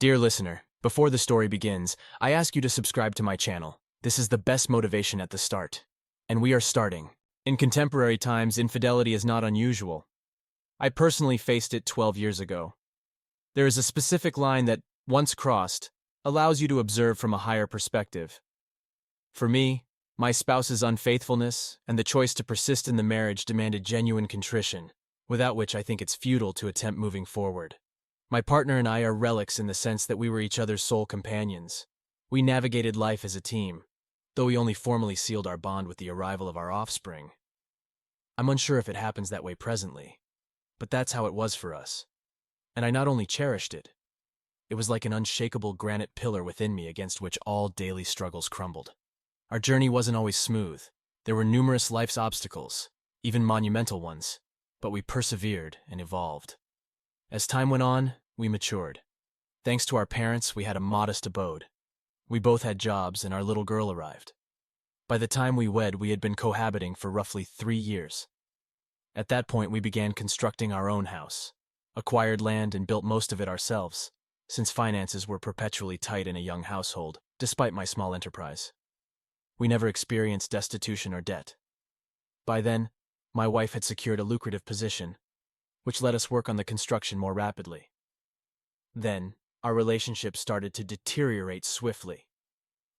Dear listener, before the story begins, I ask you to subscribe to my channel. This is the best motivation at the start. And we are starting. In contemporary times, infidelity is not unusual. I personally faced it 12 years ago. There is a specific line that, once crossed, allows you to observe from a higher perspective. For me, my spouse's unfaithfulness and the choice to persist in the marriage demanded genuine contrition, without which I think it's futile to attempt moving forward. My partner and I are relics in the sense that we were each other's sole companions. We navigated life as a team, though we only formally sealed our bond with the arrival of our offspring. I'm unsure if it happens that way presently, but that's how it was for us. And I not only cherished it, it was like an unshakable granite pillar within me against which all daily struggles crumbled. Our journey wasn't always smooth. There were numerous life's obstacles, even monumental ones, but we persevered and evolved. As time went on, we matured. Thanks to our parents, we had a modest abode. We both had jobs and our little girl arrived. By the time we wed, we had been cohabiting for roughly 3 years. At that point, we began constructing our own house, acquired land and built most of it ourselves, since finances were perpetually tight in a young household, despite my small enterprise. We never experienced destitution or debt. By then, my wife had secured a lucrative position, which let us work on the construction more rapidly. Then, our relationship started to deteriorate swiftly.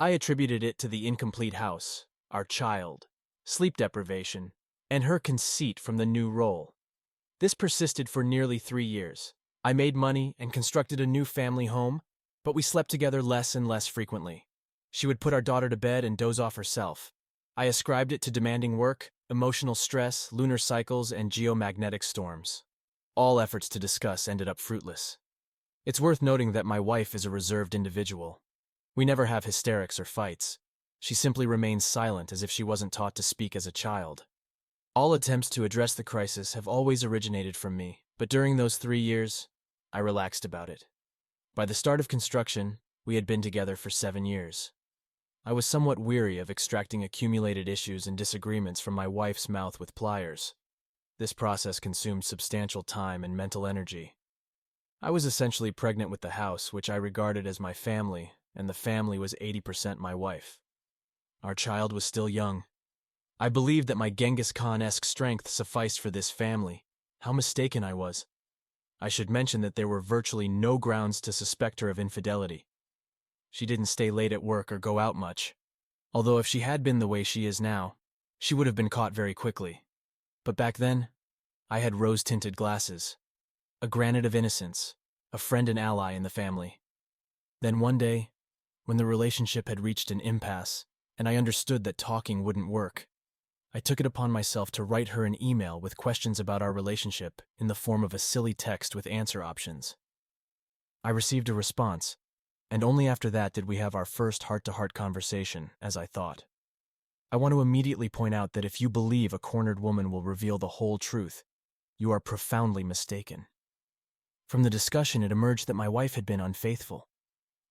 I attributed it to the incomplete house, our child, sleep deprivation, and her conceit from the new role. This persisted for nearly 3 years. I made money and constructed a new family home, but we slept together less and less frequently. She would put our daughter to bed and doze off herself. I ascribed it to demanding work, emotional stress, lunar cycles, and geomagnetic storms. All efforts to discuss ended up fruitless. It's worth noting that my wife is a reserved individual. We never have hysterics or fights. She simply remains silent as if she wasn't taught to speak as a child. All attempts to address the crisis have always originated from me, but during those 3 years, I relaxed about it. By the start of construction, we had been together for 7 years. I was somewhat weary of extracting accumulated issues and disagreements from my wife's mouth with pliers. This process consumed substantial time and mental energy. I was essentially pregnant with the house, which I regarded as my family, and the family was 80% my wife. Our child was still young. I believed that my Genghis Khan-esque strength sufficed for this family. How mistaken I was. I should mention that there were virtually no grounds to suspect her of infidelity. She didn't stay late at work or go out much, although if she had been the way she is now, she would have been caught very quickly. But back then, I had rose-tinted glasses, a granite of innocence, a friend and ally in the family. Then one day, when the relationship had reached an impasse, and I understood that talking wouldn't work, I took it upon myself to write her an email with questions about our relationship in the form of a silly text with answer options. I received a response, and only after that did we have our first heart-to-heart conversation, as I thought. I want to immediately point out that if you believe a cornered woman will reveal the whole truth, you are profoundly mistaken. From the discussion, it emerged that my wife had been unfaithful.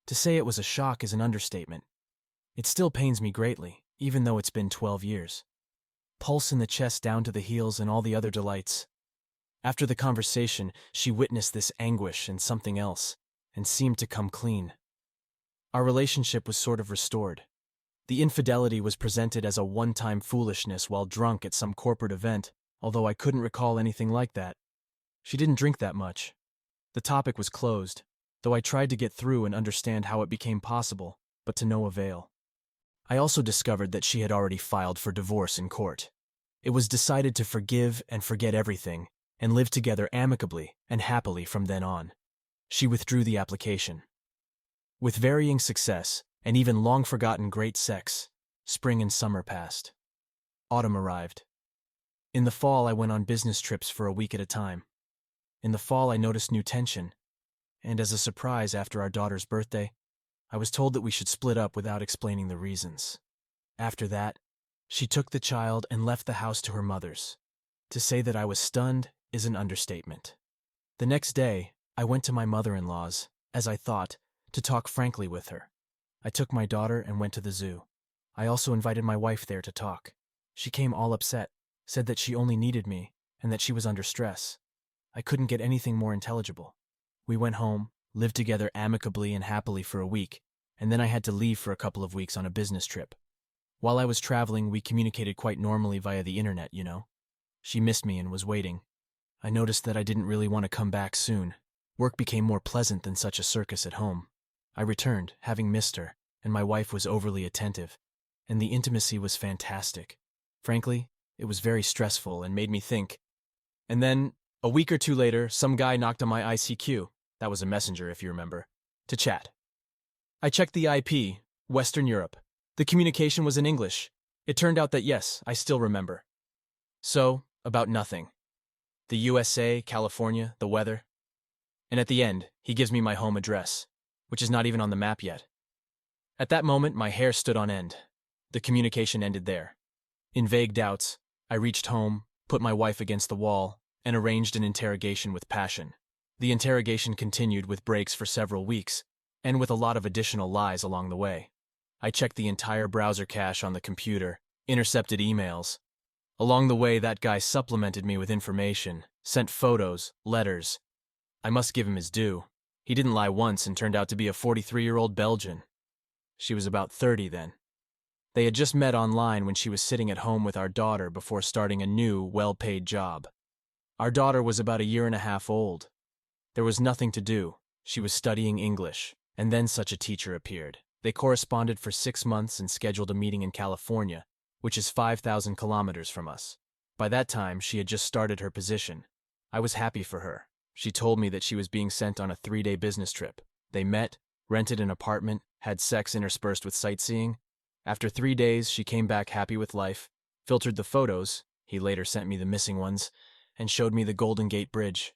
To say it was a shock is an understatement. It still pains me greatly, even though it's been 12 years. Pulse in the chest down to the heels and all the other delights. After the conversation, she witnessed this anguish and something else, and seemed to come clean. Our relationship was sort of restored. The infidelity was presented as a one-time foolishness while drunk at some corporate event, although I couldn't recall anything like that. She didn't drink that much. The topic was closed, though I tried to get through and understand how it became possible, but to no avail. I also discovered that she had already filed for divorce in court. It was decided to forgive and forget everything, and live together amicably and happily from then on. She withdrew the application. With varying success, and even long-forgotten great sex, spring and summer passed. Autumn arrived. In the fall, I went on business trips for a week at a time. In the fall, I noticed new tension, and as a surprise after our daughter's birthday, I was told that we should split up without explaining the reasons. After that, she took the child and left the house to her mother's. To say that I was stunned is an understatement. The next day, I went to my mother-in-law's, as I thought, to talk frankly with her. I took my daughter and went to the zoo. I also invited my wife there to talk. She came all upset, said that she only needed me, and that she was under stress. I couldn't get anything more intelligible. We went home, lived together amicably and happily for a week, and then I had to leave for a couple of weeks on a business trip. While I was traveling, we communicated quite normally via the internet, you know. She missed me and was waiting. I noticed that I didn't really want to come back soon. Work became more pleasant than such a circus at home. I returned, having missed her, and my wife was overly attentive, and the intimacy was fantastic. Frankly, it was very stressful and made me think. And then, a week or two later, some guy knocked on my ICQ, that was a messenger if you remember, to chat. I checked the IP, Western Europe. The communication was in English. It turned out that yes, I still remember. So, about nothing. The USA, California, the weather. And at the end, he gives me my home address, which is not even on the map yet. At that moment, my hair stood on end. The communication ended there. In vague doubts, I reached home, put my wife against the wall, and arranged an interrogation with passion. The interrogation continued with breaks for several weeks, and with a lot of additional lies along the way. I checked the entire browser cache on the computer, intercepted emails. Along the way, that guy supplemented me with information, sent photos, letters. I must give him his due. He didn't lie once and turned out to be a 43-year-old Belgian. She was about 30 then. They had just met online when she was sitting at home with our daughter before starting a new, well-paid job. Our daughter was about a year and a half old. There was nothing to do. She was studying English, and then such a teacher appeared. They corresponded for 6 months and scheduled a meeting in California, which is 5,000 kilometers from us. By that time, she had just started her position. I was happy for her. She told me that she was being sent on a 3-day business trip. They met, rented an apartment, had sex interspersed with sightseeing. After 3 days, she came back happy with life, filtered the photos, he later sent me the missing ones, and showed me the Golden Gate Bridge.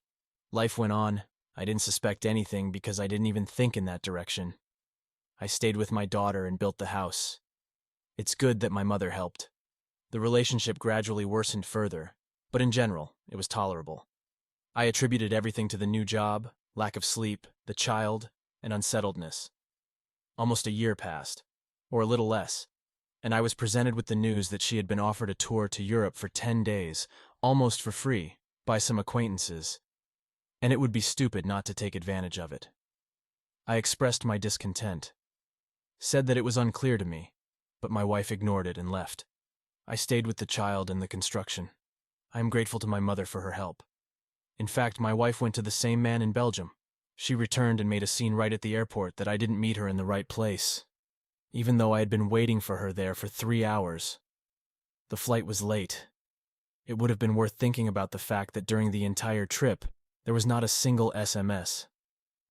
Life went on. I didn't suspect anything because I didn't even think in that direction. I stayed with my daughter and built the house. It's good that my mother helped. The relationship gradually worsened further, but in general, it was tolerable. I attributed everything to the new job, lack of sleep, the child, and unsettledness. Almost a year passed, or a little less, and I was presented with the news that she had been offered a tour to Europe for 10 days, almost for free, by some acquaintances, and it would be stupid not to take advantage of it. I expressed my discontent, said that it was unclear to me, but my wife ignored it and left. I stayed with the child and the construction. I am grateful to my mother for her help. In fact, my wife went to the same man in Belgium. She returned and made a scene right at the airport that I didn't meet her in the right place, even though I had been waiting for her there for 3 hours. The flight was late. It would have been worth thinking about the fact that during the entire trip, there was not a single SMS.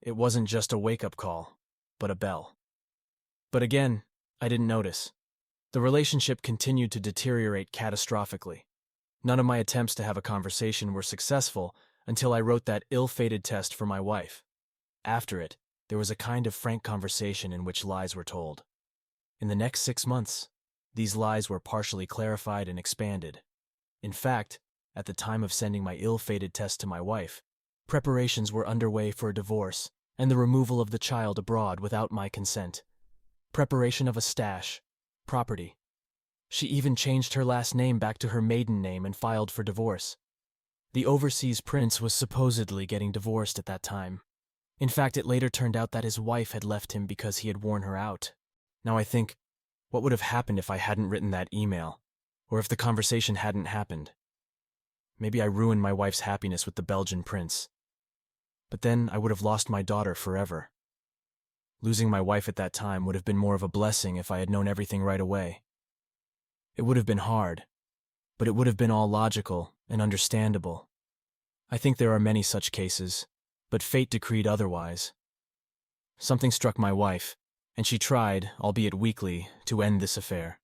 It wasn't just a wake-up call, but a bell. But again, I didn't notice. The relationship continued to deteriorate catastrophically. None of my attempts to have a conversation were successful until I wrote that ill-fated test for my wife. After it, there was a kind of frank conversation in which lies were told. In the next 6 months, these lies were partially clarified and expanded. In fact, at the time of sending my ill-fated test to my wife, preparations were underway for a divorce and the removal of the child abroad without my consent. Preparation of a stash, property. She even changed her last name back to her maiden name and filed for divorce. The overseas prince was supposedly getting divorced at that time. In fact, it later turned out that his wife had left him because he had worn her out. Now I think, what would have happened if I hadn't written that email, or if the conversation hadn't happened? Maybe I ruined my wife's happiness with the Belgian prince. But then I would have lost my daughter forever. Losing my wife at that time would have been more of a blessing if I had known everything right away. It would have been hard, but it would have been all logical and understandable. I think there are many such cases, but fate decreed otherwise. Something struck my wife, and she tried, albeit weakly, to end this affair.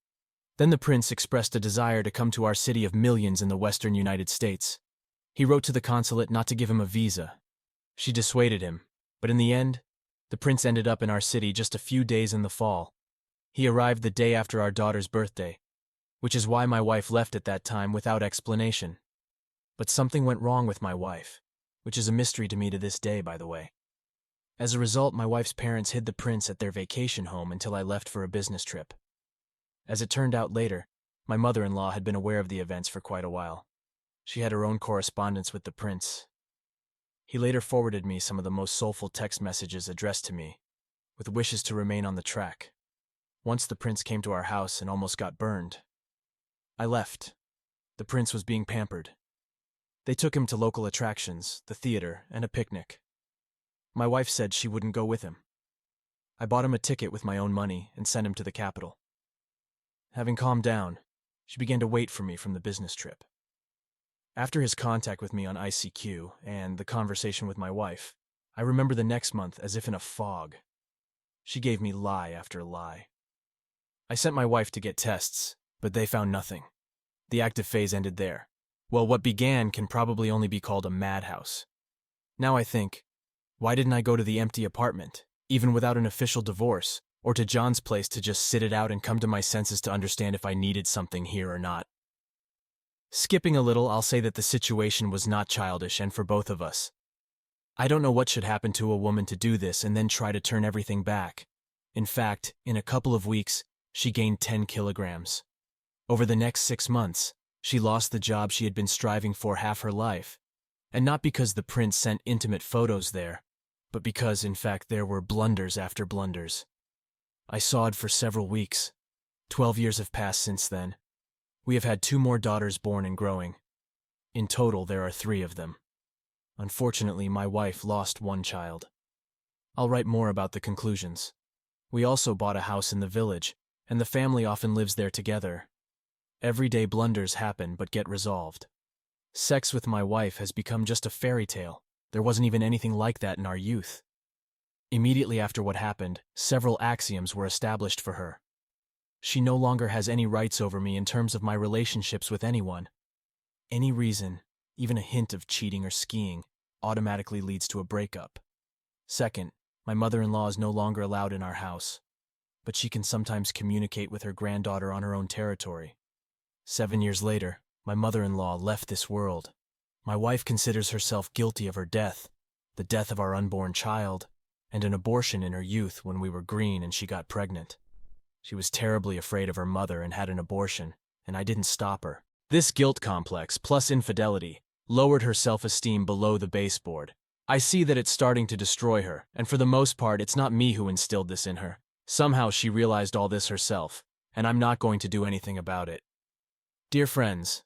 Then the prince expressed a desire to come to our city of millions in the western United States. He wrote to the consulate not to give him a visa. She dissuaded him, but in the end, the prince ended up in our city just a few days in the fall. He arrived the day after our daughter's birthday, which is why my wife left at that time without explanation. But something went wrong with my wife, which is a mystery to me to this day, by the way. As a result, my wife's parents hid the prince at their vacation home until I left for a business trip. As it turned out later, my mother-in-law had been aware of the events for quite a while. She had her own correspondence with the prince. He later forwarded me some of the most soulful text messages addressed to me, with wishes to remain on the track. Once the prince came to our house and almost got burned. I left. The prince was being pampered. They took him to local attractions, the theater, and a picnic. My wife said she wouldn't go with him. I bought him a ticket with my own money and sent him to the capital. Having calmed down, she began to wait for me from the business trip. After his contact with me on ICQ and the conversation with my wife, I remember the next month as if in a fog. She gave me lie after lie. I sent my wife to get tests, but they found nothing. The active phase ended there. Well, what began can probably only be called a madhouse. Now I think, why didn't I go to the empty apartment, even without an official divorce, or to John's place to just sit it out and come to my senses to understand if I needed something here or not? Skipping a little, I'll say that the situation was not childish and for both of us. I don't know what should happen to a woman to do this and then try to turn everything back. In fact, in a couple of weeks, she gained 10 kilograms. Over the next 6 months, she lost the job she had been striving for half her life. And not because the prince sent intimate photos there, but because, in fact, there were blunders after blunders. I sawed for several weeks. 12 years have passed since then. We have had 2 more daughters born and growing. In total, there are 3 of them. Unfortunately, my wife lost 1 child. I'll write more about the conclusions. We also bought a house in the village, and the family often lives there together. Everyday blunders happen but get resolved. Sex with my wife has become just a fairy tale. There wasn't even anything like that in our youth. Immediately after what happened, several axioms were established for her. She no longer has any rights over me in terms of my relationships with anyone. Any reason, even a hint of cheating or skiing, automatically leads to a breakup. Second, my mother-in-law is no longer allowed in our house, but she can sometimes communicate with her granddaughter on her own territory. 7 years later, my mother-in-law left this world. My wife considers herself guilty of her death, the death of our unborn child, and an abortion in her youth when we were green and she got pregnant. She was terribly afraid of her mother and had an abortion, and I didn't stop her. This guilt complex, plus infidelity, lowered her self-esteem below the baseboard. I see that it's starting to destroy her, and for the most part, it's not me who instilled this in her. Somehow she realized all this herself, and I'm not going to do anything about it. Dear friends,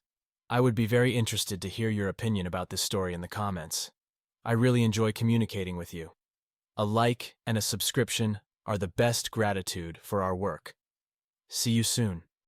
I would be very interested to hear your opinion about this story in the comments. I really enjoy communicating with you. A like and a subscription are the best gratitude for our work. See you soon.